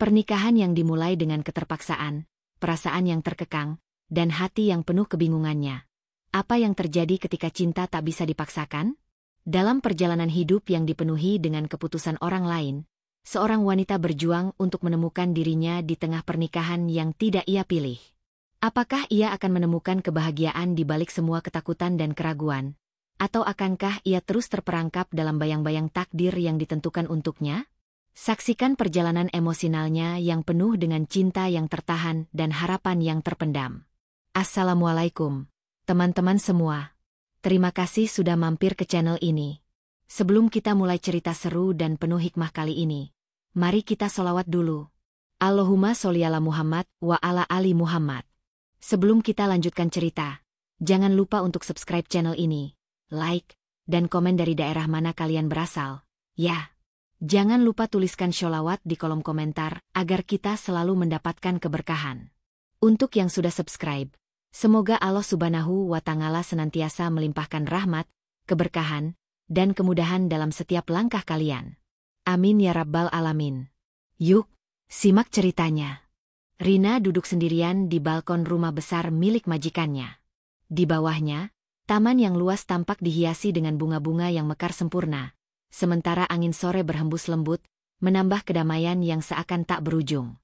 Pernikahan yang dimulai dengan keterpaksaan, perasaan yang terkekang, dan hati yang penuh kebingungannya. Apa yang terjadi ketika cinta tak bisa dipaksakan? Dalam perjalanan hidup yang dipenuhi dengan keputusan orang lain, seorang wanita berjuang untuk menemukan dirinya di tengah pernikahan yang tidak ia pilih. Apakah ia akan menemukan kebahagiaan di balik semua ketakutan dan keraguan? Atau akankah ia terus terperangkap dalam bayang-bayang takdir yang ditentukan untuknya? Saksikan perjalanan emosionalnya yang penuh dengan cinta yang tertahan dan harapan yang terpendam. Assalamualaikum, teman-teman semua. Terima kasih sudah mampir ke channel ini. Sebelum kita mulai cerita seru dan penuh hikmah kali ini, mari kita sholawat dulu. Allahumma sholli ala Muhammad wa ala ali Muhammad. Sebelum kita lanjutkan cerita, jangan lupa untuk subscribe channel ini, like, dan komen dari daerah mana kalian berasal, ya. Jangan lupa tuliskan sholawat di kolom komentar agar kita selalu mendapatkan keberkahan. Untuk yang sudah subscribe, semoga Allah Subhanahu wa Ta'ala senantiasa melimpahkan rahmat, keberkahan, dan kemudahan dalam setiap langkah kalian. Amin ya Rabbal Alamin. Yuk, simak ceritanya. Rina duduk sendirian di balkon rumah besar milik majikannya. Di bawahnya, taman yang luas tampak dihiasi dengan bunga-bunga yang mekar sempurna. Sementara angin sore berhembus lembut, menambah kedamaian yang seakan tak berujung.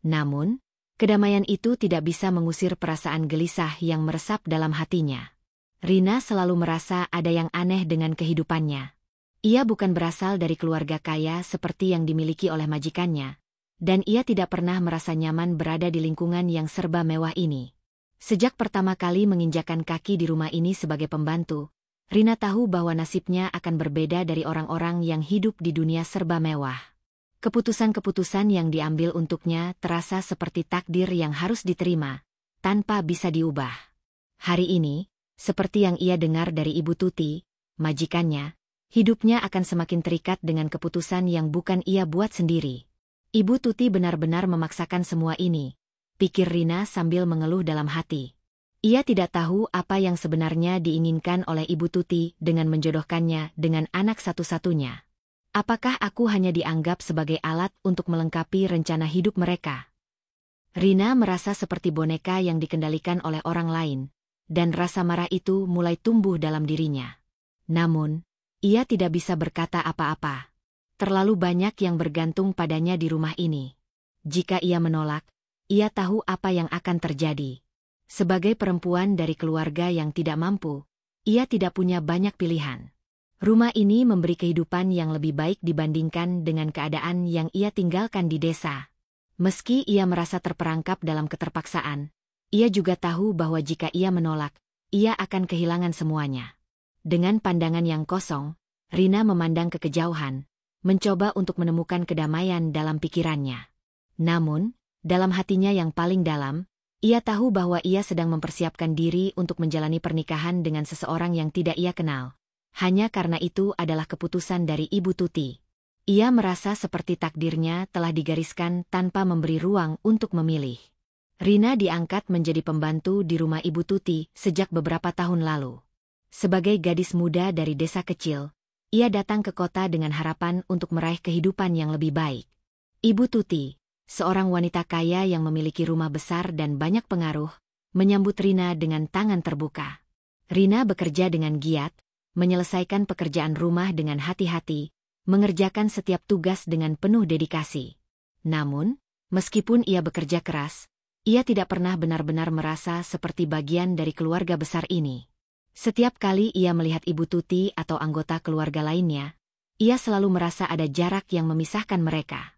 Namun, kedamaian itu tidak bisa mengusir perasaan gelisah yang meresap dalam hatinya. Rina selalu merasa ada yang aneh dengan kehidupannya. Ia bukan berasal dari keluarga kaya seperti yang dimiliki oleh majikannya, dan ia tidak pernah merasa nyaman berada di lingkungan yang serba mewah ini. Sejak pertama kali menginjakan kaki di rumah ini sebagai pembantu, Rina tahu bahwa nasibnya akan berbeda dari orang-orang yang hidup di dunia serba mewah. Keputusan-keputusan yang diambil untuknya terasa seperti takdir yang harus diterima, tanpa bisa diubah. Hari ini, seperti yang ia dengar dari Ibu Tuti, majikannya, hidupnya akan semakin terikat dengan keputusan yang bukan ia buat sendiri. Ibu Tuti benar-benar memaksakan semua ini, pikir Rina sambil mengeluh dalam hati. Ia tidak tahu apa yang sebenarnya diinginkan oleh Ibu Tuti dengan menjodohkannya dengan anak satu-satunya. Apakah aku hanya dianggap sebagai alat untuk melengkapi rencana hidup mereka? Rina merasa seperti boneka yang dikendalikan oleh orang lain, dan rasa marah itu mulai tumbuh dalam dirinya. Namun, ia tidak bisa berkata apa-apa. Terlalu banyak yang bergantung padanya di rumah ini. Jika ia menolak, ia tahu apa yang akan terjadi. Sebagai perempuan dari keluarga yang tidak mampu, ia tidak punya banyak pilihan. Rumah ini memberi kehidupan yang lebih baik dibandingkan dengan keadaan yang ia tinggalkan di desa. Meski ia merasa terperangkap dalam keterpaksaan, ia juga tahu bahwa jika ia menolak, ia akan kehilangan semuanya. Dengan pandangan yang kosong, Rina memandang ke kejauhan, mencoba untuk menemukan kedamaian dalam pikirannya. Namun, dalam hatinya yang paling dalam, ia tahu bahwa ia sedang mempersiapkan diri untuk menjalani pernikahan dengan seseorang yang tidak ia kenal. Hanya karena itu adalah keputusan dari Ibu Tuti. Ia merasa seperti takdirnya telah digariskan tanpa memberi ruang untuk memilih. Rina diangkat menjadi pembantu di rumah Ibu Tuti sejak beberapa tahun lalu. Sebagai gadis muda dari desa kecil, ia datang ke kota dengan harapan untuk meraih kehidupan yang lebih baik. Ibu Tuti, seorang wanita kaya yang memiliki rumah besar dan banyak pengaruh, menyambut Rina dengan tangan terbuka. Rina bekerja dengan giat, menyelesaikan pekerjaan rumah dengan hati-hati, mengerjakan setiap tugas dengan penuh dedikasi. Namun, meskipun ia bekerja keras, ia tidak pernah benar-benar merasa seperti bagian dari keluarga besar ini. Setiap kali ia melihat Ibu Tuti atau anggota keluarga lainnya, ia selalu merasa ada jarak yang memisahkan mereka.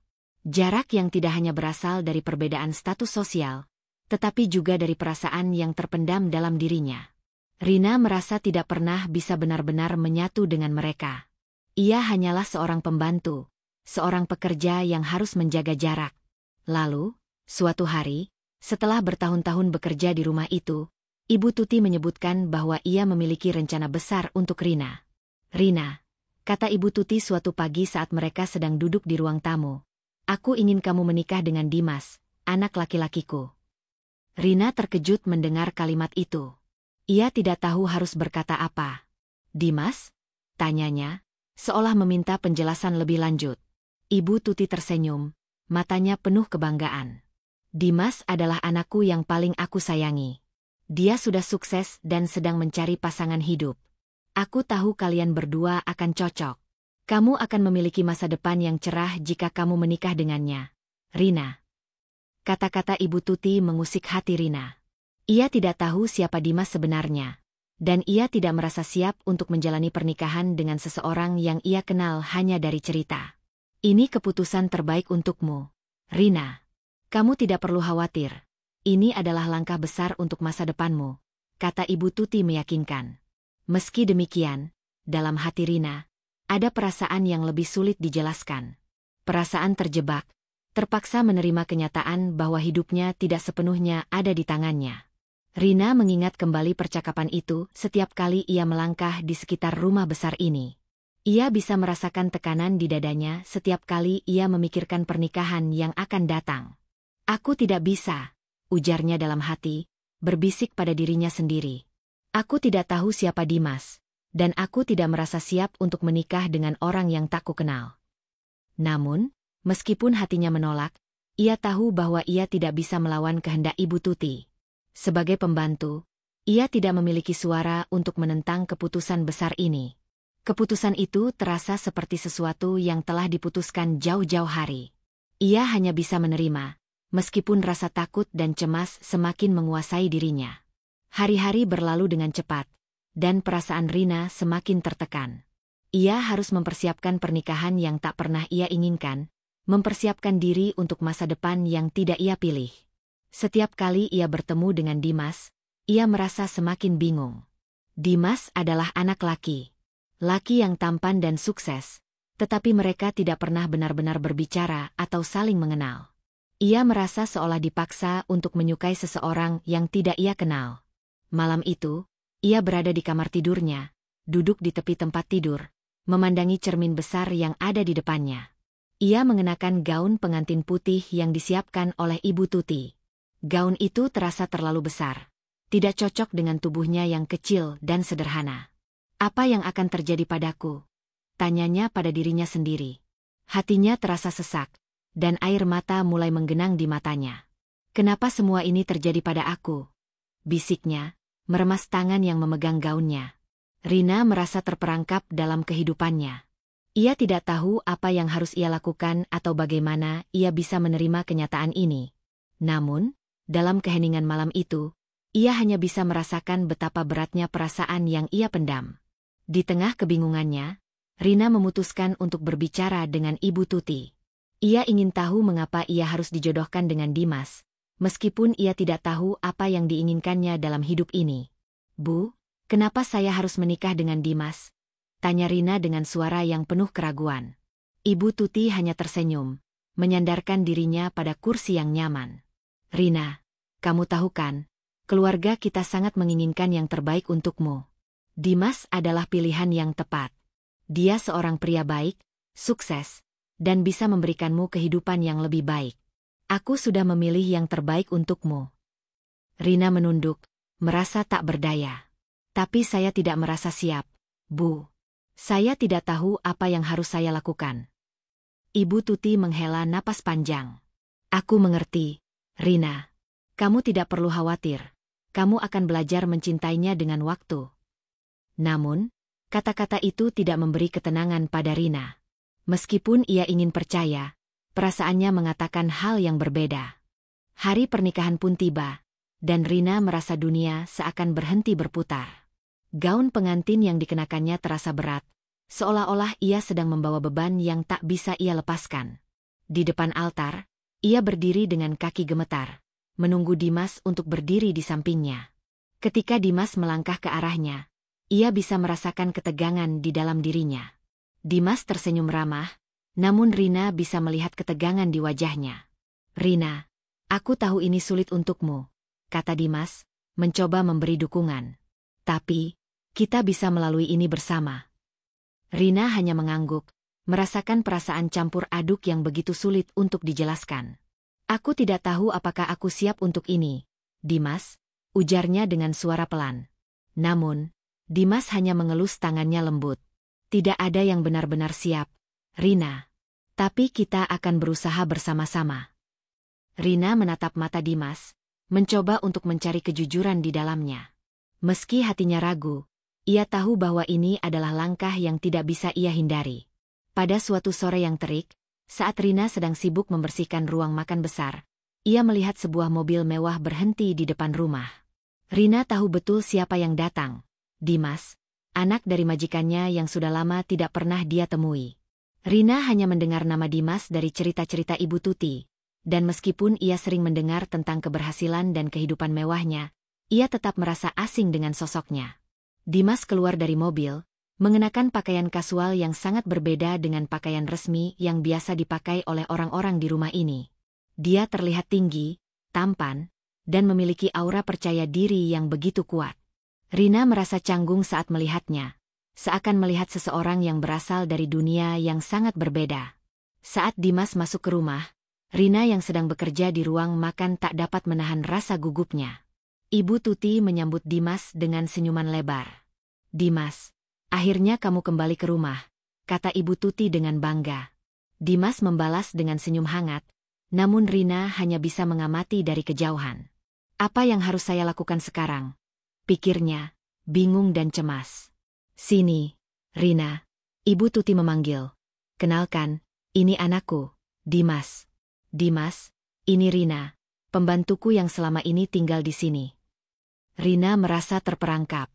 Jarak yang tidak hanya berasal dari perbedaan status sosial, tetapi juga dari perasaan yang terpendam dalam dirinya. Rina merasa tidak pernah bisa benar-benar menyatu dengan mereka. Ia hanyalah seorang pembantu, seorang pekerja yang harus menjaga jarak. Lalu, suatu hari, setelah bertahun-tahun bekerja di rumah itu, Ibu Tuti menyebutkan bahwa ia memiliki rencana besar untuk Rina. Rina, kata Ibu Tuti suatu pagi saat mereka sedang duduk di ruang tamu. Aku ingin kamu menikah dengan Dimas, anak laki-lakiku. Rina terkejut mendengar kalimat itu. Ia tidak tahu harus berkata apa. Dimas? Tanyanya, seolah meminta penjelasan lebih lanjut. Ibu Tuti tersenyum, matanya penuh kebanggaan. Dimas adalah anakku yang paling aku sayangi. Dia sudah sukses dan sedang mencari pasangan hidup. Aku tahu kalian berdua akan cocok. Kamu akan memiliki masa depan yang cerah jika kamu menikah dengannya, Rina. Kata-kata Ibu Tuti mengusik hati Rina. Ia tidak tahu siapa Dimas sebenarnya. Dan ia tidak merasa siap untuk menjalani pernikahan dengan seseorang yang ia kenal hanya dari cerita. Ini keputusan terbaik untukmu, Rina. Kamu tidak perlu khawatir. Ini adalah langkah besar untuk masa depanmu, kata Ibu Tuti meyakinkan. Meski demikian, dalam hati Rina, ada perasaan yang lebih sulit dijelaskan. Perasaan terjebak, terpaksa menerima kenyataan bahwa hidupnya tidak sepenuhnya ada di tangannya. Rina mengingat kembali percakapan itu setiap kali ia melangkah di sekitar rumah besar ini. Ia bisa merasakan tekanan di dadanya setiap kali ia memikirkan pernikahan yang akan datang. Aku tidak bisa, ujarnya dalam hati, berbisik pada dirinya sendiri. Aku tidak tahu siapa Dimas, dan aku tidak merasa siap untuk menikah dengan orang yang tak kukenal. Namun, meskipun hatinya menolak, ia tahu bahwa ia tidak bisa melawan kehendak Ibu Tuti. Sebagai pembantu, ia tidak memiliki suara untuk menentang keputusan besar ini. Keputusan itu terasa seperti sesuatu yang telah diputuskan jauh-jauh hari. Ia hanya bisa menerima, meskipun rasa takut dan cemas semakin menguasai dirinya. Hari-hari berlalu dengan cepat, dan perasaan Rina semakin tertekan. Ia harus mempersiapkan pernikahan yang tak pernah ia inginkan, mempersiapkan diri untuk masa depan yang tidak ia pilih. Setiap kali ia bertemu dengan Dimas, ia merasa semakin bingung. Dimas adalah anak laki. Laki yang tampan dan sukses, tetapi mereka tidak pernah benar-benar berbicara atau saling mengenal. Ia merasa seolah dipaksa untuk menyukai seseorang yang tidak ia kenal. Malam itu, ia berada di kamar tidurnya, duduk di tepi tempat tidur, memandangi cermin besar yang ada di depannya. Ia mengenakan gaun pengantin putih yang disiapkan oleh Ibu Tuti. Gaun itu terasa terlalu besar, tidak cocok dengan tubuhnya yang kecil dan sederhana. Apa yang akan terjadi padaku? Tanyanya pada dirinya sendiri. Hatinya terasa sesak, dan air mata mulai menggenang di matanya. Kenapa semua ini terjadi pada aku? Bisiknya, meremas tangan yang memegang gaunnya. Rina merasa terperangkap dalam kehidupannya. Ia tidak tahu apa yang harus ia lakukan atau bagaimana ia bisa menerima kenyataan ini. Namun, dalam keheningan malam itu, ia hanya bisa merasakan betapa beratnya perasaan yang ia pendam. Di tengah kebingungannya, Rina memutuskan untuk berbicara dengan Ibu Tuti. Ia ingin tahu mengapa ia harus dijodohkan dengan Dimas, meskipun ia tidak tahu apa yang diinginkannya dalam hidup ini. Bu, kenapa saya harus menikah dengan Dimas? Tanya Rina dengan suara yang penuh keraguan. Ibu Tuti hanya tersenyum, menyandarkan dirinya pada kursi yang nyaman. Rina, kamu tahu kan, keluarga kita sangat menginginkan yang terbaik untukmu. Dimas adalah pilihan yang tepat. Dia seorang pria baik, sukses, dan bisa memberikanmu kehidupan yang lebih baik. Aku sudah memilih yang terbaik untukmu. Rina menunduk, merasa tak berdaya. Tapi saya tidak merasa siap, Bu. Saya tidak tahu apa yang harus saya lakukan. Ibu Tuti menghela napas panjang. Aku mengerti, Rina. Kamu tidak perlu khawatir. Kamu akan belajar mencintainya dengan waktu. Namun, kata-kata itu tidak memberi ketenangan pada Rina. Meskipun ia ingin percaya, perasaannya mengatakan hal yang berbeda. Hari pernikahan pun tiba, dan Rina merasa dunia seakan berhenti berputar. Gaun pengantin yang dikenakannya terasa berat, seolah-olah ia sedang membawa beban yang tak bisa ia lepaskan. Di depan altar, ia berdiri dengan kaki gemetar, menunggu Dimas untuk berdiri di sampingnya. Ketika Dimas melangkah ke arahnya, ia bisa merasakan ketegangan di dalam dirinya. Dimas tersenyum ramah, namun Rina bisa melihat ketegangan di wajahnya. Rina, aku tahu ini sulit untukmu, kata Dimas, mencoba memberi dukungan. Tapi, kita bisa melalui ini bersama. Rina hanya mengangguk, merasakan perasaan campur aduk yang begitu sulit untuk dijelaskan. Aku tidak tahu apakah aku siap untuk ini, Dimas, ujarnya dengan suara pelan. Namun, Dimas hanya mengelus tangannya lembut. Tidak ada yang benar-benar siap, Rina. Tapi kita akan berusaha bersama-sama. Rina menatap mata Dimas, mencoba untuk mencari kejujuran di dalamnya. Meski hatinya ragu, ia tahu bahwa ini adalah langkah yang tidak bisa ia hindari. Pada suatu sore yang terik, saat Rina sedang sibuk membersihkan ruang makan besar, ia melihat sebuah mobil mewah berhenti di depan rumah. Rina tahu betul siapa yang datang. Dimas, anak dari majikannya yang sudah lama tidak pernah dia temui. Rina hanya mendengar nama Dimas dari cerita-cerita Ibu Tuti, dan meskipun ia sering mendengar tentang keberhasilan dan kehidupan mewahnya, ia tetap merasa asing dengan sosoknya. Dimas keluar dari mobil, mengenakan pakaian kasual yang sangat berbeda dengan pakaian resmi yang biasa dipakai oleh orang-orang di rumah ini. Dia terlihat tinggi, tampan, dan memiliki aura percaya diri yang begitu kuat. Rina merasa canggung saat melihatnya, seakan melihat seseorang yang berasal dari dunia yang sangat berbeda. Saat Dimas masuk ke rumah, Rina yang sedang bekerja di ruang makan tak dapat menahan rasa gugupnya. Ibu Tuti menyambut Dimas dengan senyuman lebar. "Dimas, akhirnya kamu kembali ke rumah," kata Ibu Tuti dengan bangga. Dimas membalas dengan senyum hangat, namun Rina hanya bisa mengamati dari kejauhan. "Apa yang harus saya lakukan sekarang?" pikirnya, bingung dan cemas. "Sini, Rina," Ibu Tuti memanggil. "Kenalkan, ini anakku, Dimas. Dimas, ini Rina, pembantuku yang selama ini tinggal di sini." Rina merasa terperangkap.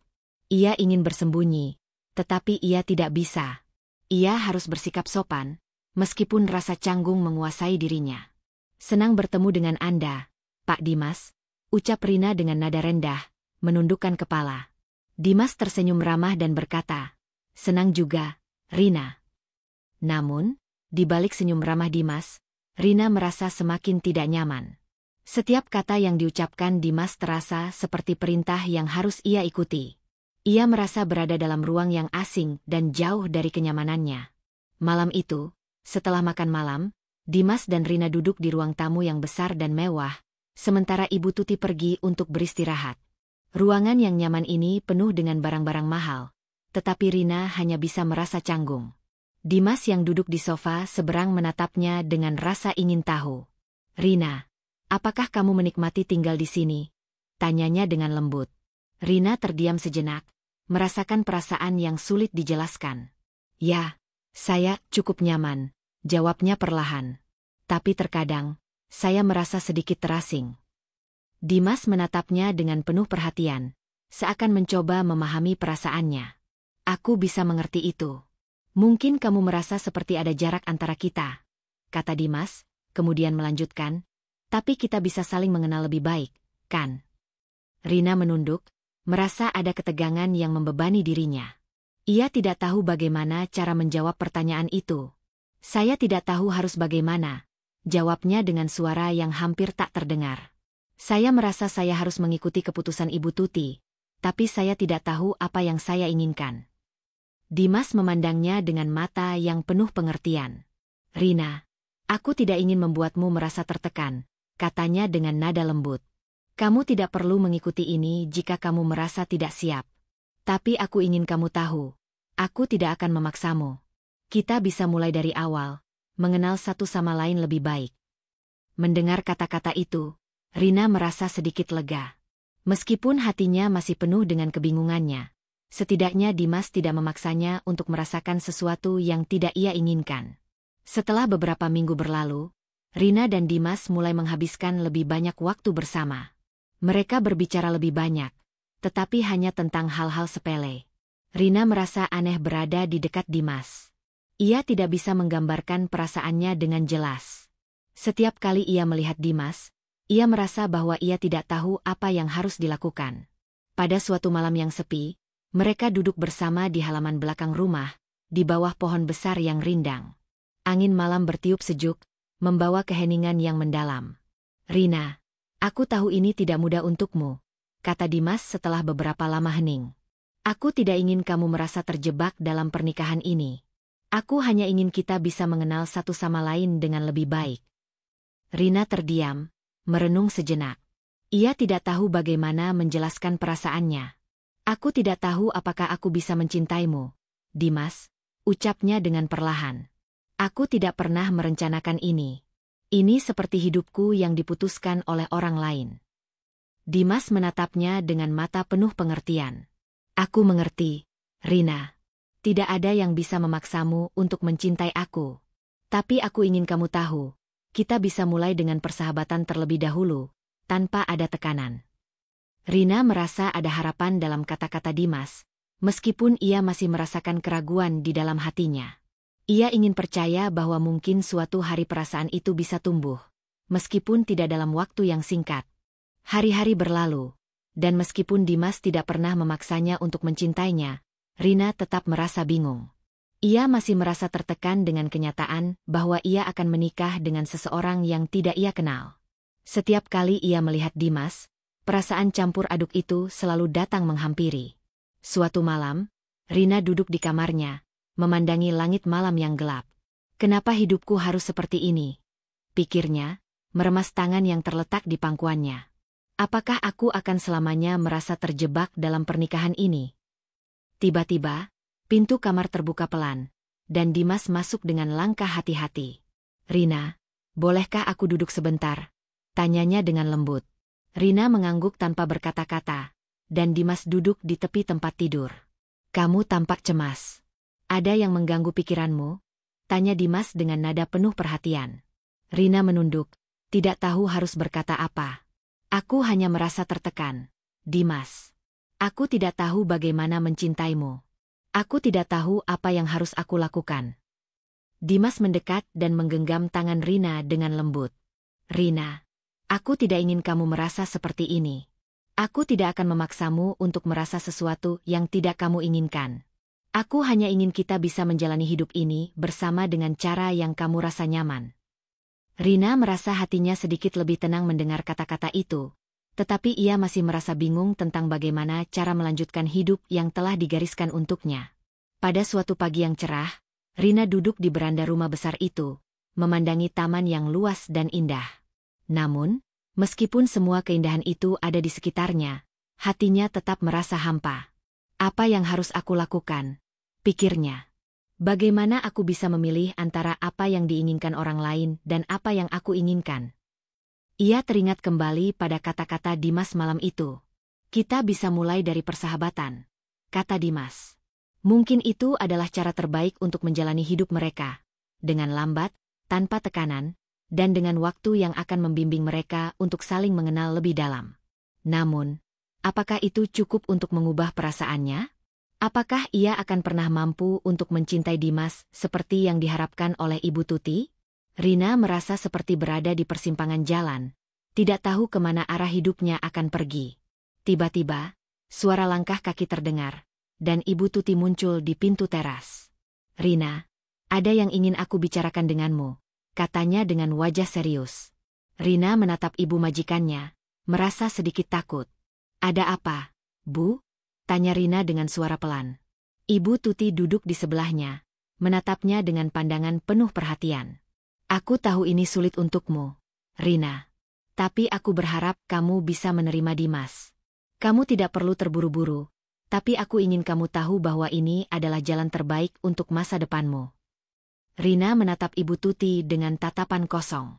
Ia ingin bersembunyi, tetapi ia tidak bisa. Ia harus bersikap sopan, meskipun rasa canggung menguasai dirinya. "Senang bertemu dengan Anda, Pak Dimas," ucap Rina dengan nada rendah, menundukkan kepala. Dimas tersenyum ramah dan berkata, "Senang juga, Rina." Namun, di balik senyum ramah Dimas, Rina merasa semakin tidak nyaman. Setiap kata yang diucapkan Dimas terasa seperti perintah yang harus ia ikuti. Ia merasa berada dalam ruang yang asing dan jauh dari kenyamanannya. Malam itu, setelah makan malam, Dimas dan Rina duduk di ruang tamu yang besar dan mewah, sementara Ibu Tuti pergi untuk beristirahat. Ruangan yang nyaman ini penuh dengan barang-barang mahal, tetapi Rina hanya bisa merasa canggung. Dimas yang duduk di sofa seberang menatapnya dengan rasa ingin tahu. "Rina, apakah kamu menikmati tinggal di sini?" tanyanya dengan lembut. Rina terdiam sejenak, merasakan perasaan yang sulit dijelaskan. "Ya, saya cukup nyaman," jawabnya perlahan. "Tapi terkadang, saya merasa sedikit terasing." Dimas menatapnya dengan penuh perhatian, seakan mencoba memahami perasaannya. "Aku bisa mengerti itu. Mungkin kamu merasa seperti ada jarak antara kita," kata Dimas, kemudian melanjutkan, "tapi kita bisa saling mengenal lebih baik, kan?" Rina menunduk, merasa ada ketegangan yang membebani dirinya. Ia tidak tahu bagaimana cara menjawab pertanyaan itu. "Saya tidak tahu harus bagaimana," jawabnya dengan suara yang hampir tak terdengar. "Saya merasa saya harus mengikuti keputusan Ibu Tuti, tapi saya tidak tahu apa yang saya inginkan." Dimas memandangnya dengan mata yang penuh pengertian. "Rina, aku tidak ingin membuatmu merasa tertekan," katanya dengan nada lembut. "Kamu tidak perlu mengikuti ini jika kamu merasa tidak siap. Tapi aku ingin kamu tahu, aku tidak akan memaksamu. Kita bisa mulai dari awal, mengenal satu sama lain lebih baik." Mendengar kata-kata itu, Rina merasa sedikit lega. Meskipun hatinya masih penuh dengan kebingungannya, setidaknya Dimas tidak memaksanya untuk merasakan sesuatu yang tidak ia inginkan. Setelah beberapa minggu berlalu, Rina dan Dimas mulai menghabiskan lebih banyak waktu bersama. Mereka berbicara lebih banyak, tetapi hanya tentang hal-hal sepele. Rina merasa aneh berada di dekat Dimas. Ia tidak bisa menggambarkan perasaannya dengan jelas. Setiap kali ia melihat Dimas, ia merasa bahwa ia tidak tahu apa yang harus dilakukan. Pada suatu malam yang sepi, mereka duduk bersama di halaman belakang rumah, di bawah pohon besar yang rindang. Angin malam bertiup sejuk, membawa keheningan yang mendalam. "Rina, aku tahu ini tidak mudah untukmu," kata Dimas setelah beberapa lama hening. "Aku tidak ingin kamu merasa terjebak dalam pernikahan ini. Aku hanya ingin kita bisa mengenal satu sama lain dengan lebih baik." Rina terdiam, merenung sejenak. Ia tidak tahu bagaimana menjelaskan perasaannya. "Aku tidak tahu apakah aku bisa mencintaimu, Dimas," ucapnya dengan perlahan. Aku tidak pernah merencanakan ini. Ini seperti hidupku yang diputuskan oleh orang lain. Dimas menatapnya dengan mata penuh pengertian. Aku mengerti, Rina. Tidak ada yang bisa memaksamu untuk mencintai aku. Tapi aku ingin kamu tahu, kita bisa mulai dengan persahabatan terlebih dahulu, tanpa ada tekanan. Rina merasa ada harapan dalam kata-kata Dimas, meskipun ia masih merasakan keraguan di dalam hatinya. Ia ingin percaya bahwa mungkin suatu hari perasaan itu bisa tumbuh, meskipun tidak dalam waktu yang singkat. Hari-hari berlalu, dan meskipun Dimas tidak pernah memaksanya untuk mencintainya, Rina tetap merasa bingung. Ia masih merasa tertekan dengan kenyataan bahwa ia akan menikah dengan seseorang yang tidak ia kenal. Setiap kali ia melihat Dimas, perasaan campur aduk itu selalu datang menghampiri. Suatu malam, Rina duduk di kamarnya, memandangi langit malam yang gelap. Kenapa hidupku harus seperti ini? Pikirnya, meremas tangan yang terletak di pangkuannya. Apakah aku akan selamanya merasa terjebak dalam pernikahan ini? Tiba-tiba, pintu kamar terbuka pelan, dan Dimas masuk dengan langkah hati-hati. Rina, bolehkah aku duduk sebentar? Tanyanya dengan lembut. Rina mengangguk tanpa berkata-kata, dan Dimas duduk di tepi tempat tidur. Kamu tampak cemas. Ada yang mengganggu pikiranmu? Tanya Dimas dengan nada penuh perhatian. Rina menunduk, tidak tahu harus berkata apa. Aku hanya merasa tertekan, Dimas. Aku tidak tahu bagaimana mencintaimu. Aku tidak tahu apa yang harus aku lakukan. Dimas mendekat dan menggenggam tangan Rina dengan lembut. Rina, aku tidak ingin kamu merasa seperti ini. Aku tidak akan memaksamu untuk merasa sesuatu yang tidak kamu inginkan. Aku hanya ingin kita bisa menjalani hidup ini bersama dengan cara yang kamu rasa nyaman. Rina merasa hatinya sedikit lebih tenang mendengar kata-kata itu, tetapi ia masih merasa bingung tentang bagaimana cara melanjutkan hidup yang telah digariskan untuknya. Pada suatu pagi yang cerah, Rina duduk di beranda rumah besar itu, memandangi taman yang luas dan indah. Namun, meskipun semua keindahan itu ada di sekitarnya, hatinya tetap merasa hampa. Apa yang harus aku lakukan? Pikirnya. Bagaimana aku bisa memilih antara apa yang diinginkan orang lain dan apa yang aku inginkan? Ia teringat kembali pada kata-kata Dimas malam itu. Kita bisa mulai dari persahabatan, kata Dimas. Mungkin itu adalah cara terbaik untuk menjalani hidup mereka. Dengan lambat, tanpa tekanan, dan dengan waktu yang akan membimbing mereka untuk saling mengenal lebih dalam. Namun, apakah itu cukup untuk mengubah perasaannya? Apakah ia akan pernah mampu untuk mencintai Dimas seperti yang diharapkan oleh Ibu Tuti? Rina merasa seperti berada di persimpangan jalan, tidak tahu kemana arah hidupnya akan pergi. Tiba-tiba, suara langkah kaki terdengar, dan Ibu Tuti muncul di pintu teras. Rina, ada yang ingin aku bicarakan denganmu, katanya dengan wajah serius. Rina menatap ibu majikannya, merasa sedikit takut. Ada apa, Bu? Tanya Rina dengan suara pelan. Ibu Tuti duduk di sebelahnya, menatapnya dengan pandangan penuh perhatian. Aku tahu ini sulit untukmu, Rina. Tapi aku berharap kamu bisa menerima Dimas. Kamu tidak perlu terburu-buru, tapi aku ingin kamu tahu bahwa ini adalah jalan terbaik untuk masa depanmu. Rina menatap Ibu Tuti dengan tatapan kosong.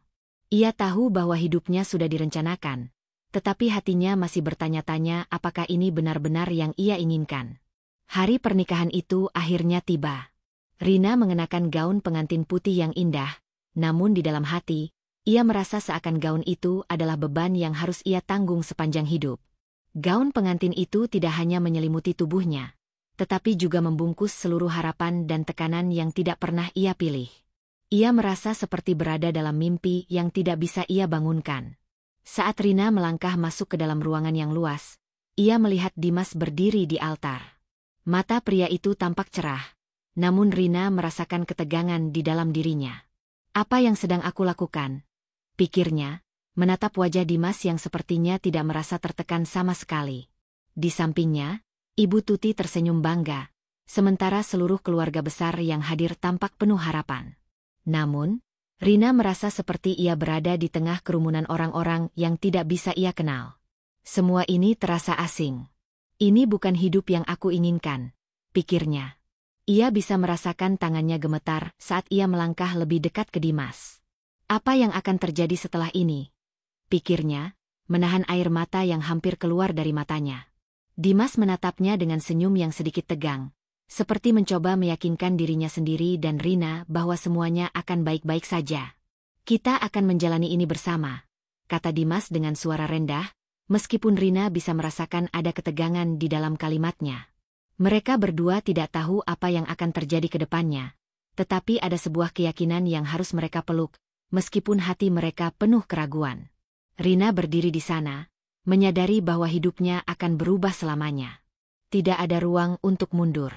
Ia tahu bahwa hidupnya sudah direncanakan, tetapi hatinya masih bertanya-tanya apakah ini benar-benar yang ia inginkan. Hari pernikahan itu akhirnya tiba. Rina mengenakan gaun pengantin putih yang indah, namun di dalam hati, ia merasa seakan gaun itu adalah beban yang harus ia tanggung sepanjang hidup. Gaun pengantin itu tidak hanya menyelimuti tubuhnya, tetapi juga membungkus seluruh harapan dan tekanan yang tidak pernah ia pilih. Ia merasa seperti berada dalam mimpi yang tidak bisa ia bangunkan. Saat Rina melangkah masuk ke dalam ruangan yang luas, ia melihat Dimas berdiri di altar. Mata pria itu tampak cerah, namun Rina merasakan ketegangan di dalam dirinya. Apa yang sedang aku lakukan? Pikirnya, menatap wajah Dimas yang sepertinya tidak merasa tertekan sama sekali. Di sampingnya, Ibu Tuti tersenyum bangga, sementara seluruh keluarga besar yang hadir tampak penuh harapan. Namun, Rina merasa seperti ia berada di tengah kerumunan orang-orang yang tidak bisa ia kenal. Semua ini terasa asing. Ini bukan hidup yang aku inginkan, pikirnya. Ia bisa merasakan tangannya gemetar saat ia melangkah lebih dekat ke Dimas. Apa yang akan terjadi setelah ini? Pikirnya, menahan air mata yang hampir keluar dari matanya. Dimas menatapnya dengan senyum yang sedikit tegang, seperti mencoba meyakinkan dirinya sendiri dan Rina bahwa semuanya akan baik-baik saja. Kita akan menjalani ini bersama, kata Dimas dengan suara rendah, meskipun Rina bisa merasakan ada ketegangan di dalam kalimatnya. Mereka berdua tidak tahu apa yang akan terjadi ke depannya, tetapi ada sebuah keyakinan yang harus mereka peluk, meskipun hati mereka penuh keraguan. Rina berdiri di sana, menyadari bahwa hidupnya akan berubah selamanya. Tidak ada ruang untuk mundur.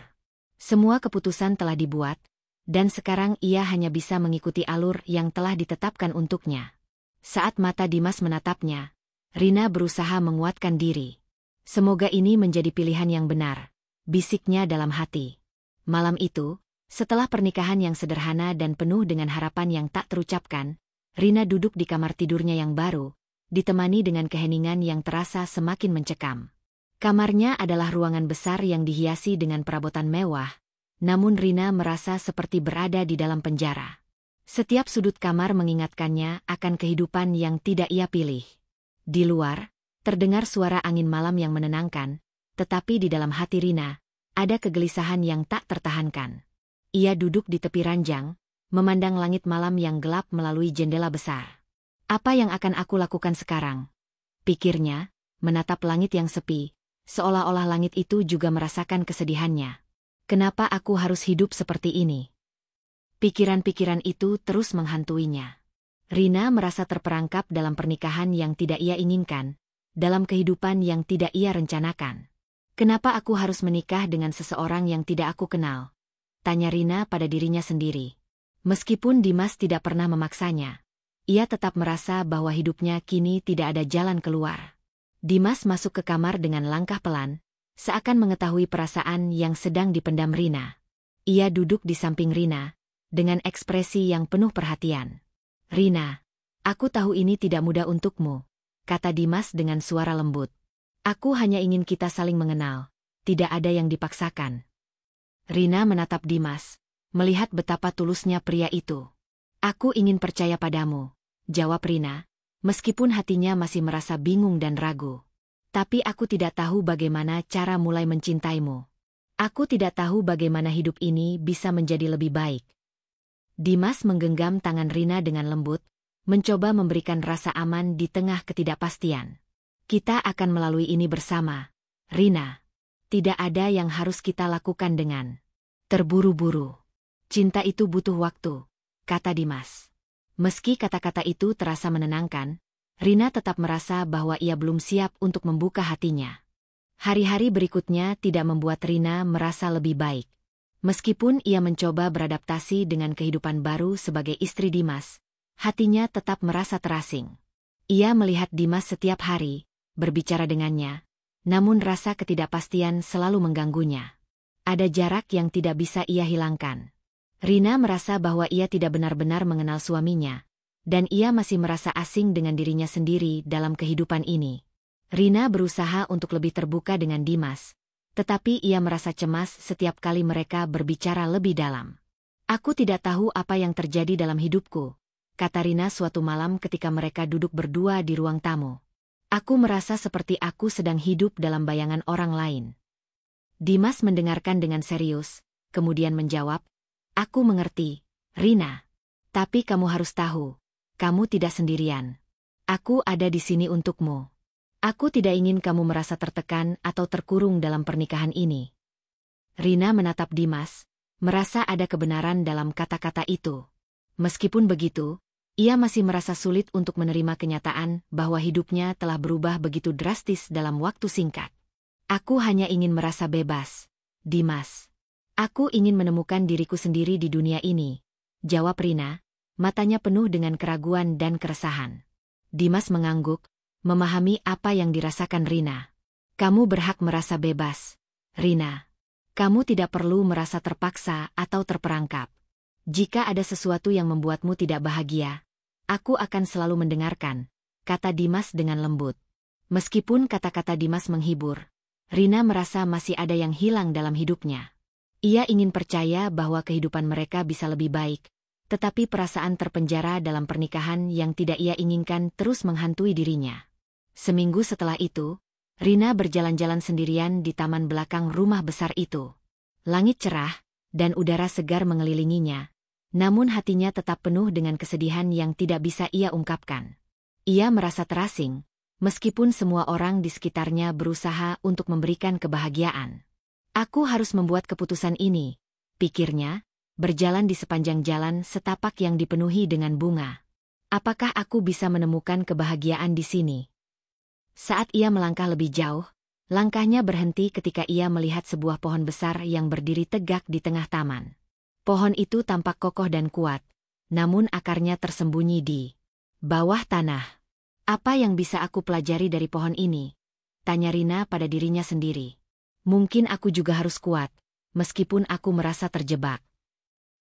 Semua keputusan telah dibuat, dan sekarang ia hanya bisa mengikuti alur yang telah ditetapkan untuknya. Saat mata Dimas menatapnya, Rina berusaha menguatkan diri. Semoga ini menjadi pilihan yang benar, bisiknya dalam hati. Malam itu, setelah pernikahan yang sederhana dan penuh dengan harapan yang tak terucapkan, Rina duduk di kamar tidurnya yang baru, ditemani dengan keheningan yang terasa semakin mencekam. Kamarnya adalah ruangan besar yang dihiasi dengan perabotan mewah, namun Rina merasa seperti berada di dalam penjara. Setiap sudut kamar mengingatkannya akan kehidupan yang tidak ia pilih. Di luar, terdengar suara angin malam yang menenangkan, tetapi di dalam hati Rina, ada kegelisahan yang tak tertahankan. Ia duduk di tepi ranjang, memandang langit malam yang gelap melalui jendela besar. Apa yang akan aku lakukan sekarang? Pikirnya, menatap langit yang sepi, seolah-olah langit itu juga merasakan kesedihannya. Kenapa aku harus hidup seperti ini? Pikiran-pikiran itu terus menghantuinya. Rina merasa terperangkap dalam pernikahan yang tidak ia inginkan, dalam kehidupan yang tidak ia rencanakan. Kenapa aku harus menikah dengan seseorang yang tidak aku kenal? Tanya Rina pada dirinya sendiri. Meskipun Dimas tidak pernah memaksanya, ia tetap merasa bahwa hidupnya kini tidak ada jalan keluar. Dimas masuk ke kamar dengan langkah pelan, seakan mengetahui perasaan yang sedang dipendam Rina. Ia duduk di samping Rina, dengan ekspresi yang penuh perhatian. Rina, aku tahu ini tidak mudah untukmu, kata Dimas dengan suara lembut. Aku hanya ingin kita saling mengenal, tidak ada yang dipaksakan. Rina menatap Dimas, melihat betapa tulusnya pria itu. Aku ingin percaya padamu, jawab Rina, meskipun hatinya masih merasa bingung dan ragu. Tapi aku tidak tahu bagaimana cara mulai mencintaimu. Aku tidak tahu bagaimana hidup ini bisa menjadi lebih baik. Dimas menggenggam tangan Rina dengan lembut, mencoba memberikan rasa aman di tengah ketidakpastian. Kita akan melalui ini bersama, Rina. Tidak ada yang harus kita lakukan dengan terburu-buru. Cinta itu butuh waktu, kata Dimas. Meski kata-kata itu terasa menenangkan, Rina tetap merasa bahwa ia belum siap untuk membuka hatinya. Hari-hari berikutnya tidak membuat Rina merasa lebih baik. Meskipun ia mencoba beradaptasi dengan kehidupan baru sebagai istri Dimas, hatinya tetap merasa terasing. Ia melihat Dimas setiap hari, berbicara dengannya, namun rasa ketidakpastian selalu mengganggunya. Ada jarak yang tidak bisa ia hilangkan. Rina merasa bahwa ia tidak benar-benar mengenal suaminya, dan ia masih merasa asing dengan dirinya sendiri dalam kehidupan ini. Rina berusaha untuk lebih terbuka dengan Dimas, tetapi ia merasa cemas setiap kali mereka berbicara lebih dalam. Aku tidak tahu apa yang terjadi dalam hidupku, kata Rina suatu malam ketika mereka duduk berdua di ruang tamu. Aku merasa seperti aku sedang hidup dalam bayangan orang lain. Dimas mendengarkan dengan serius, kemudian menjawab, aku mengerti, Rina. Tapi kamu harus tahu, kamu tidak sendirian. Aku ada di sini untukmu. Aku tidak ingin kamu merasa tertekan atau terkurung dalam pernikahan ini. Rina menatap Dimas, merasa ada kebenaran dalam kata-kata itu. Meskipun begitu, ia masih merasa sulit untuk menerima kenyataan bahwa hidupnya telah berubah begitu drastis dalam waktu singkat. Aku hanya ingin merasa bebas, Dimas. Aku ingin menemukan diriku sendiri di dunia ini, jawab Rina, matanya penuh dengan keraguan dan keresahan. Dimas mengangguk, memahami apa yang dirasakan Rina. Kamu berhak merasa bebas, Rina. Kamu tidak perlu merasa terpaksa atau terperangkap. Jika ada sesuatu yang membuatmu tidak bahagia, aku akan selalu mendengarkan, kata Dimas dengan lembut. Meskipun kata-kata Dimas menghibur, Rina merasa masih ada yang hilang dalam hidupnya. Ia ingin percaya bahwa kehidupan mereka bisa lebih baik, tetapi perasaan terpenjara dalam pernikahan yang tidak ia inginkan terus menghantui dirinya. Seminggu setelah itu, Rina berjalan-jalan sendirian di taman belakang rumah besar itu. Langit cerah, dan udara segar mengelilinginya, namun hatinya tetap penuh dengan kesedihan yang tidak bisa ia ungkapkan. Ia merasa terasing, meskipun semua orang di sekitarnya berusaha untuk memberikan kebahagiaan. Aku harus membuat keputusan ini, pikirnya, berjalan di sepanjang jalan setapak yang dipenuhi dengan bunga. Apakah aku bisa menemukan kebahagiaan di sini? Saat ia melangkah lebih jauh, langkahnya berhenti ketika ia melihat sebuah pohon besar yang berdiri tegak di tengah taman. Pohon itu tampak kokoh dan kuat, namun akarnya tersembunyi di bawah tanah. Apa yang bisa aku pelajari dari pohon ini? Tanya Rina pada dirinya sendiri. Mungkin aku juga harus kuat, meskipun aku merasa terjebak.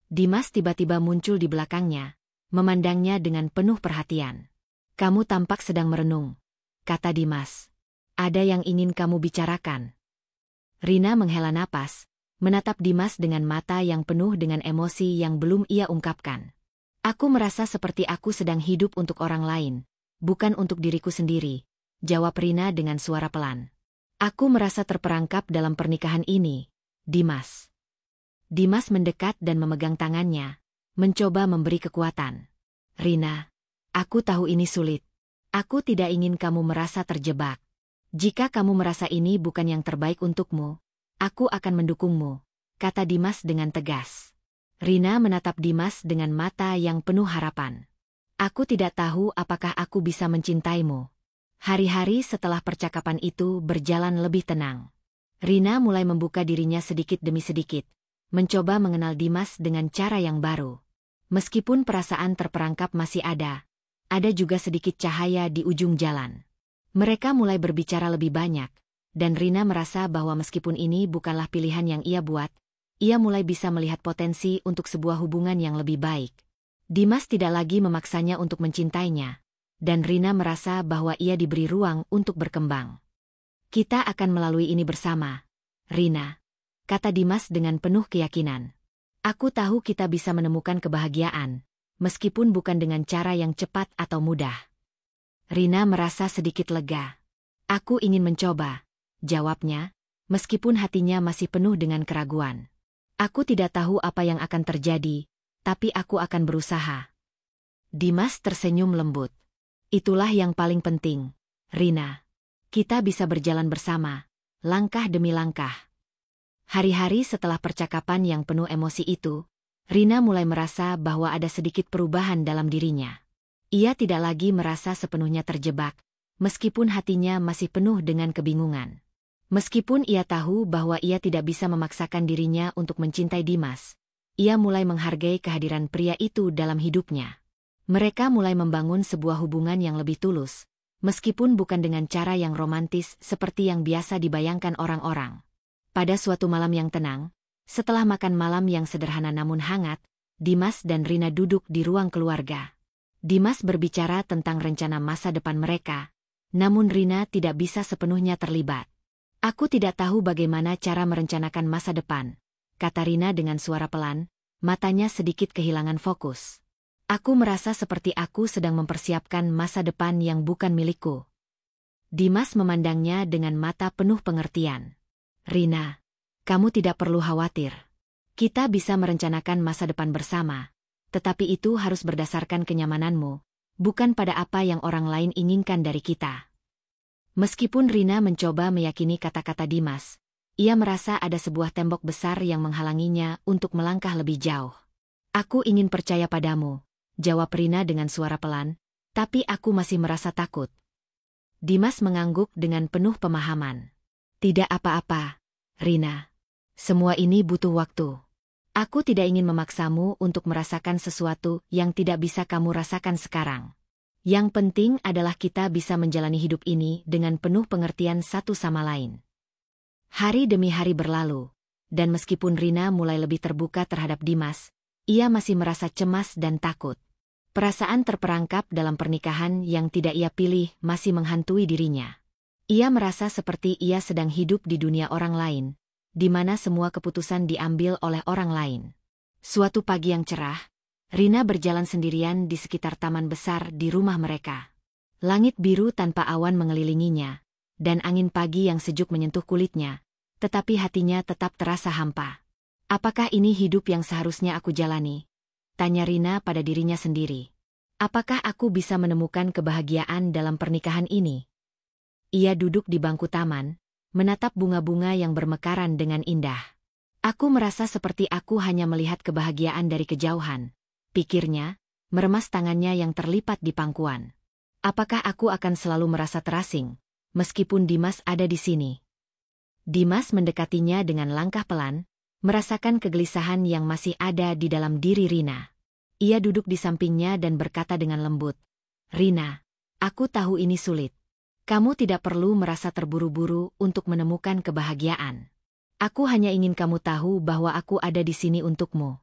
Dimas tiba-tiba muncul di belakangnya, memandangnya dengan penuh perhatian. Kamu tampak sedang merenung, kata Dimas. Ada yang ingin kamu bicarakan? Rina menghela napas, menatap Dimas dengan mata yang penuh dengan emosi yang belum ia ungkapkan. Aku merasa seperti aku sedang hidup untuk orang lain, bukan untuk diriku sendiri, jawab Rina dengan suara pelan. Aku merasa terperangkap dalam pernikahan ini, Dimas. Dimas mendekat dan memegang tangannya, mencoba memberi kekuatan. Rina, aku tahu ini sulit. Aku tidak ingin kamu merasa terjebak. Jika kamu merasa ini bukan yang terbaik untukmu, aku akan mendukungmu, kata Dimas dengan tegas. Rina menatap Dimas dengan mata yang penuh harapan. Aku tidak tahu apakah aku bisa mencintaimu. Hari-hari setelah percakapan itu berjalan lebih tenang. Rina mulai membuka dirinya sedikit demi sedikit, mencoba mengenal Dimas dengan cara yang baru. Meskipun perasaan terperangkap masih ada juga sedikit cahaya di ujung jalan. Mereka mulai berbicara lebih banyak, dan Rina merasa bahwa meskipun ini bukanlah pilihan yang ia buat, ia mulai bisa melihat potensi untuk sebuah hubungan yang lebih baik. Dimas tidak lagi memaksanya untuk mencintainya, dan Rina merasa bahwa ia diberi ruang untuk berkembang. Kita akan melalui ini bersama, Rina, kata Dimas dengan penuh keyakinan. Aku tahu kita bisa menemukan kebahagiaan, meskipun bukan dengan cara yang cepat atau mudah. Rina merasa sedikit lega. Aku ingin mencoba, jawabnya, meskipun hatinya masih penuh dengan keraguan. Aku tidak tahu apa yang akan terjadi, tapi aku akan berusaha. Dimas tersenyum lembut. Itulah yang paling penting, Rina. Kita bisa berjalan bersama, langkah demi langkah. Hari-hari setelah percakapan yang penuh emosi itu, Rina mulai merasa bahwa ada sedikit perubahan dalam dirinya. Ia tidak lagi merasa sepenuhnya terjebak, meskipun hatinya masih penuh dengan kebingungan. Meskipun ia tahu bahwa ia tidak bisa memaksakan dirinya untuk mencintai Dimas, ia mulai menghargai kehadiran pria itu dalam hidupnya. Mereka mulai membangun sebuah hubungan yang lebih tulus, meskipun bukan dengan cara yang romantis seperti yang biasa dibayangkan orang-orang. Pada suatu malam yang tenang, setelah makan malam yang sederhana namun hangat, Dimas dan Rina duduk di ruang keluarga. Dimas berbicara tentang rencana masa depan mereka, namun Rina tidak bisa sepenuhnya terlibat. Aku tidak tahu bagaimana cara merencanakan masa depan, kata Rina dengan suara pelan, matanya sedikit kehilangan fokus. Aku merasa seperti aku sedang mempersiapkan masa depan yang bukan milikku. Dimas memandangnya dengan mata penuh pengertian. Rina, kamu tidak perlu khawatir. Kita bisa merencanakan masa depan bersama, tetapi itu harus berdasarkan kenyamananmu, bukan pada apa yang orang lain inginkan dari kita. Meskipun Rina mencoba meyakini kata-kata Dimas, ia merasa ada sebuah tembok besar yang menghalanginya untuk melangkah lebih jauh. Aku ingin percaya padamu, jawab Rina dengan suara pelan, tapi aku masih merasa takut. Dimas mengangguk dengan penuh pemahaman. Tidak apa-apa, Rina. Semua ini butuh waktu. Aku tidak ingin memaksamu untuk merasakan sesuatu yang tidak bisa kamu rasakan sekarang. Yang penting adalah kita bisa menjalani hidup ini dengan penuh pengertian satu sama lain. Hari demi hari berlalu, dan meskipun Rina mulai lebih terbuka terhadap Dimas, ia masih merasa cemas dan takut. Perasaan terperangkap dalam pernikahan yang tidak ia pilih masih menghantui dirinya. Ia merasa seperti ia sedang hidup di dunia orang lain, di mana semua keputusan diambil oleh orang lain. Suatu pagi yang cerah, Rina berjalan sendirian di sekitar taman besar di rumah mereka. Langit biru tanpa awan mengelilinginya, dan angin pagi yang sejuk menyentuh kulitnya, tetapi hatinya tetap terasa hampa. Apakah ini hidup yang seharusnya aku jalani? Tanya Rina pada dirinya sendiri. Apakah aku bisa menemukan kebahagiaan dalam pernikahan ini? Ia duduk di bangku taman, menatap bunga-bunga yang bermekaran dengan indah. Aku merasa seperti aku hanya melihat kebahagiaan dari kejauhan, pikirnya, meremas tangannya yang terlipat di pangkuan. Apakah aku akan selalu merasa terasing, meskipun Dimas ada di sini? Dimas mendekatinya dengan langkah pelan, merasakan kegelisahan yang masih ada di dalam diri Rina. Ia duduk di sampingnya dan berkata dengan lembut, "Rina, aku tahu ini sulit. Kamu tidak perlu merasa terburu-buru untuk menemukan kebahagiaan. Aku hanya ingin kamu tahu bahwa aku ada di sini untukmu."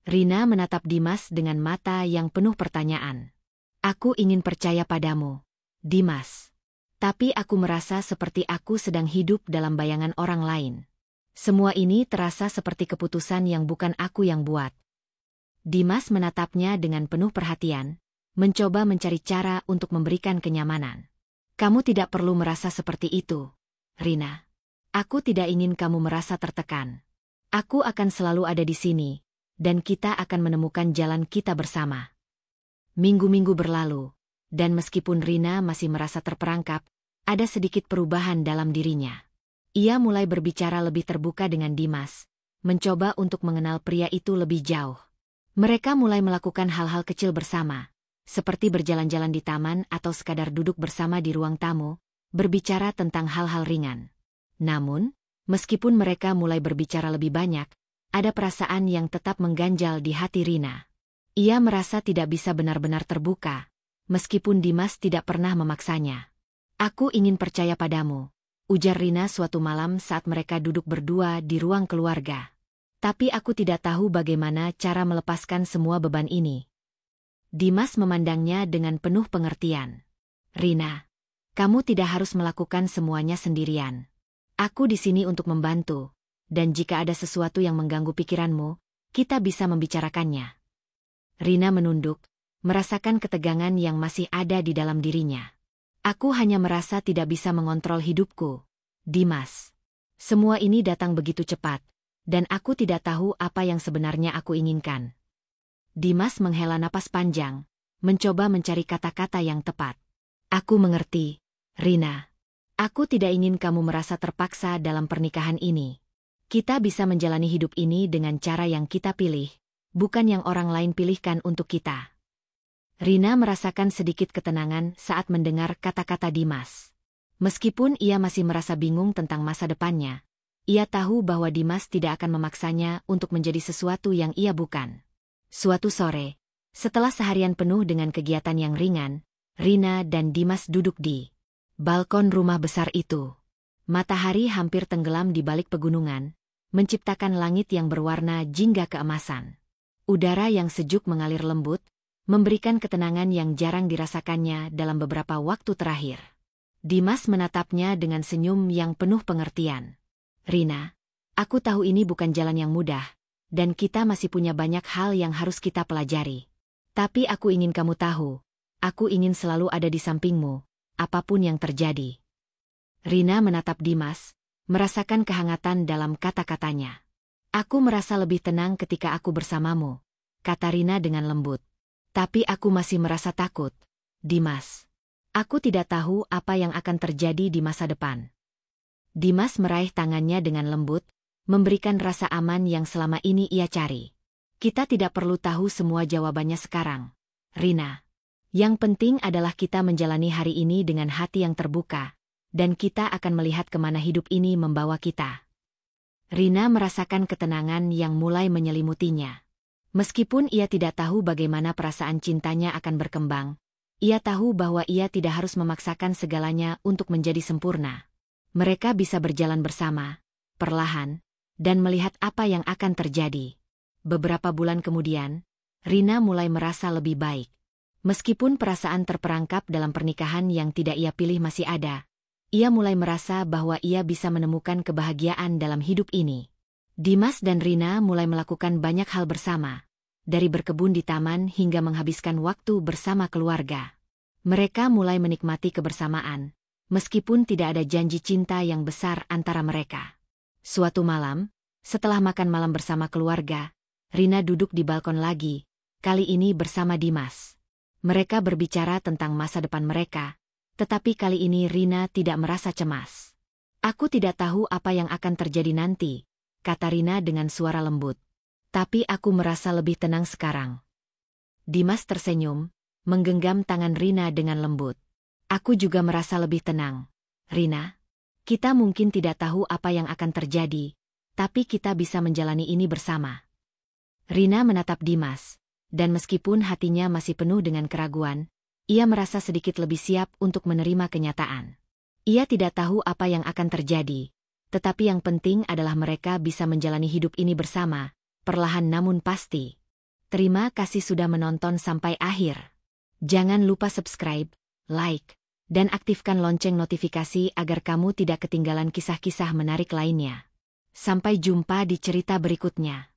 Rina menatap Dimas dengan mata yang penuh pertanyaan. "Aku ingin percaya padamu, Dimas. Tapi aku merasa seperti aku sedang hidup dalam bayangan orang lain. Semua ini terasa seperti keputusan yang bukan aku yang buat." Dimas menatapnya dengan penuh perhatian, mencoba mencari cara untuk memberikan kenyamanan. "Kamu tidak perlu merasa seperti itu, Rina. Aku tidak ingin kamu merasa tertekan. Aku akan selalu ada di sini, dan kita akan menemukan jalan kita bersama." Minggu-minggu berlalu, dan meskipun Rina masih merasa terperangkap, ada sedikit perubahan dalam dirinya. Ia mulai berbicara lebih terbuka dengan Dimas, mencoba untuk mengenal pria itu lebih jauh. Mereka mulai melakukan hal-hal kecil bersama, seperti berjalan-jalan di taman atau sekadar duduk bersama di ruang tamu, berbicara tentang hal-hal ringan. Namun, meskipun mereka mulai berbicara lebih banyak, ada perasaan yang tetap mengganjal di hati Rina. Ia merasa tidak bisa benar-benar terbuka, meskipun Dimas tidak pernah memaksanya. "Aku ingin percaya padamu," ujar Rina suatu malam saat mereka duduk berdua di ruang keluarga. "Tapi aku tidak tahu bagaimana cara melepaskan semua beban ini." Dimas memandangnya dengan penuh pengertian. "Rina, kamu tidak harus melakukan semuanya sendirian. Aku di sini untuk membantu, dan jika ada sesuatu yang mengganggu pikiranmu, kita bisa membicarakannya." Rina menunduk, merasakan ketegangan yang masih ada di dalam dirinya. "Aku hanya merasa tidak bisa mengontrol hidupku, Dimas. Semua ini datang begitu cepat, dan aku tidak tahu apa yang sebenarnya aku inginkan." Dimas menghela napas panjang, mencoba mencari kata-kata yang tepat. "Aku mengerti, Rina. Aku tidak ingin kamu merasa terpaksa dalam pernikahan ini. Kita bisa menjalani hidup ini dengan cara yang kita pilih, bukan yang orang lain pilihkan untuk kita." Rina merasakan sedikit ketenangan saat mendengar kata-kata Dimas. Meskipun ia masih merasa bingung tentang masa depannya, ia tahu bahwa Dimas tidak akan memaksanya untuk menjadi sesuatu yang ia bukan. Suatu sore, setelah seharian penuh dengan kegiatan yang ringan, Rina dan Dimas duduk di balkon rumah besar itu. Matahari hampir tenggelam di balik pegunungan, menciptakan langit yang berwarna jingga keemasan. Udara yang sejuk mengalir lembut, memberikan ketenangan yang jarang dirasakannya dalam beberapa waktu terakhir. Dimas menatapnya dengan senyum yang penuh pengertian. "Rina, aku tahu ini bukan jalan yang mudah, dan kita masih punya banyak hal yang harus kita pelajari. Tapi aku ingin kamu tahu, aku ingin selalu ada di sampingmu, apapun yang terjadi." Rina menatap Dimas, merasakan kehangatan dalam kata-katanya. "Aku merasa lebih tenang ketika aku bersamamu," kata Rina dengan lembut. "Tapi aku masih merasa takut, Dimas. Aku tidak tahu apa yang akan terjadi di masa depan." Dimas meraih tangannya dengan lembut, memberikan rasa aman yang selama ini ia cari. "Kita tidak perlu tahu semua jawabannya sekarang, Rina. Yang penting adalah kita menjalani hari ini dengan hati yang terbuka, dan kita akan melihat kemana hidup ini membawa kita." Rina merasakan ketenangan yang mulai menyelimutinya. Meskipun ia tidak tahu bagaimana perasaan cintanya akan berkembang, ia tahu bahwa ia tidak harus memaksakan segalanya untuk menjadi sempurna. Mereka bisa berjalan bersama, perlahan, dan melihat apa yang akan terjadi. Beberapa bulan kemudian, Rina mulai merasa lebih baik. Meskipun perasaan terperangkap dalam pernikahan yang tidak ia pilih masih ada, ia mulai merasa bahwa ia bisa menemukan kebahagiaan dalam hidup ini. Dimas dan Rina mulai melakukan banyak hal bersama, dari berkebun di taman hingga menghabiskan waktu bersama keluarga. Mereka mulai menikmati kebersamaan, meskipun tidak ada janji cinta yang besar antara mereka. Suatu malam, setelah makan malam bersama keluarga, Rina duduk di balkon lagi, kali ini bersama Dimas. Mereka berbicara tentang masa depan mereka, tetapi kali ini Rina tidak merasa cemas. "Aku tidak tahu apa yang akan terjadi nanti," kata Rina dengan suara lembut. "Tapi aku merasa lebih tenang sekarang." Dimas tersenyum, menggenggam tangan Rina dengan lembut. "Aku juga merasa lebih tenang, Rina. Kita mungkin tidak tahu apa yang akan terjadi, tapi kita bisa menjalani ini bersama." Rina menatap Dimas, dan meskipun hatinya masih penuh dengan keraguan, ia merasa sedikit lebih siap untuk menerima kenyataan. Ia tidak tahu apa yang akan terjadi, tetapi yang penting adalah mereka bisa menjalani hidup ini bersama, perlahan namun pasti. Terima kasih sudah menonton sampai akhir. Jangan lupa subscribe, like, dan aktifkan lonceng notifikasi agar kamu tidak ketinggalan kisah-kisah menarik lainnya. Sampai jumpa di cerita berikutnya.